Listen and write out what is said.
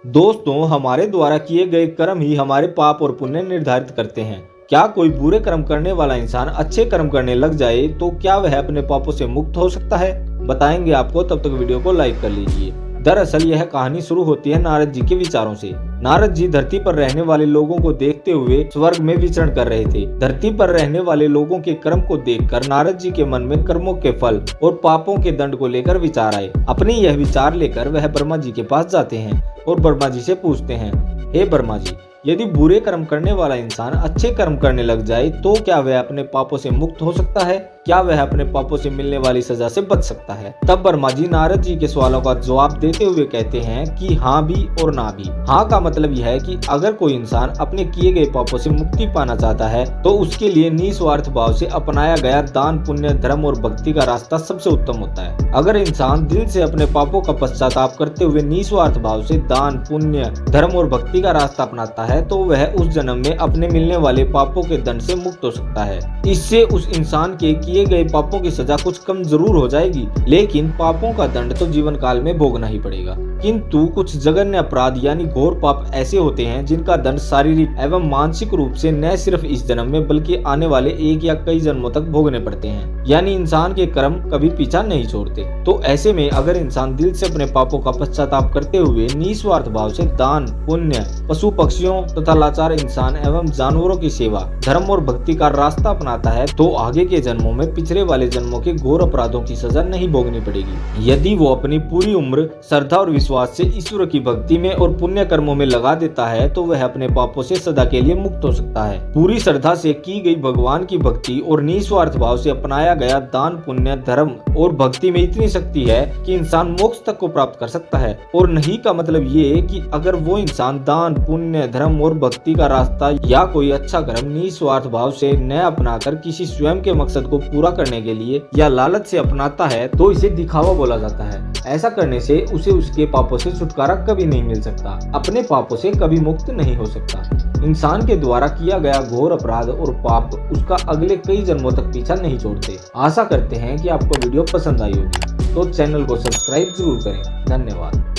दोस्तों, हमारे द्वारा किए गए कर्म ही हमारे पाप और पुण्य निर्धारित करते हैं। क्या कोई बुरे कर्म करने वाला इंसान अच्छे कर्म करने लग जाए तो क्या वह अपने पापों से मुक्त हो सकता है? बताएंगे आपको, तब तक वीडियो को लाइक कर लीजिए। दरअसल यह कहानी शुरू होती है नारद जी के विचारों से। नारद जी धरती पर रहने वाले लोगों को देखते हुए स्वर्ग में विचरण कर रहे थे। धरती पर रहने वाले लोगों के कर्म को देखकर नारद जी के मन में कर्मों के फल और पापों के दंड को लेकर विचार आए। अपने यह विचार लेकर वह ब्रह्मा जी के पास जाते हैं और ब्रह्मा जी से पूछते हैं, हे ब्रह्मा जी, यदि बुरे कर्म करने वाला इंसान अच्छे कर्म करने लग जाए तो क्या वह अपने पापों से मुक्त हो सकता है? क्या वह अपने पापों से मिलने वाली सजा से बच सकता है? तब ब्रह्मा जी नारद जी के सवालों का जवाब देते हुए कहते हैं कि हाँ भी और ना भी। हाँ का मतलब यह है कि अगर कोई इंसान अपने किए गए पापों से मुक्ति पाना चाहता है तो उसके लिए निस्वार्थ भाव से अपनाया गया दान, पुण्य, धर्म और भक्ति का रास्ता सबसे उत्तम होता है। अगर इंसान दिल से अपने पापों का पश्चाताप करते हुए निस्वार्थ भाव से दान, पुण्य, धर्म और भक्ति का रास्ता अपनाता है तो वह उस जन्म में अपने मिलने वाले पापों के दंड से मुक्त हो सकता है। इससे उस इंसान के किए गए पापों की सजा कुछ कम जरूर हो जाएगी, लेकिन पापों का दंड तो जीवन काल में भोगना ही पड़ेगा। किंतु कुछ जघन्य अपराध यानी घोर पाप ऐसे होते हैं जिनका दंड शारीरिक एवं मानसिक रूप से न सिर्फ इस जन्म में बल्कि आने वाले एक या कई जन्मों तक भोगने पड़ते हैं। यानी इंसान के कर्म कभी पीछा नहीं छोड़ते। तो ऐसे में अगर इंसान दिल से अपने पापों का पश्चाताप करते हुए निस्वार्थ भाव से दान, पुण्य, पशु पक्षियों तथा लाचार इंसान एवं जानवरों की सेवा, धर्म और भक्ति का रास्ता अपनाता है तो आगे के जन्मों में पिछले वाले जन्मों के घोर अपराधों की सजा नहीं भोगनी पड़ेगी। यदि वो अपनी पूरी उम्र श्रद्धा और विश्वास से ईश्वर की भक्ति में और पुण्य कर्मों में लगा देता है तो वह अपने पापों से सदा के लिए मुक्त हो सकता है। पूरी श्रद्धा से की गई भगवान की भक्ति और निस्वार्थ भाव से अपनाया गया दान, पुण्य, धर्म और भक्ति में इतनी शक्ति है कि इंसान मोक्ष तक को प्राप्त कर सकता है। और नहीं का मतलब ये कि अगर वो इंसान दान, पुण्य, धर्म और भक्ति का रास्ता या कोई अच्छा कर्म निस्वार्थ भाव से न अपनाकर किसी स्वयं के मकसद को पूरा करने के लिए या लालच से अपनाता है तो इसे दिखावा बोला जाता है। ऐसा करने से उसे उसके पापों से छुटकारा कभी नहीं मिल सकता, अपने पापों से कभी मुक्त नहीं हो सकता। इंसान के द्वारा किया गया घोर अपराध और पाप उसका अगले कई जन्मों तक पीछा नहीं छोड़ते। आशा करते हैं कि आपको वीडियो पसंद आई होगी, तो चैनल को सब्सक्राइब जरूर करें। धन्यवाद।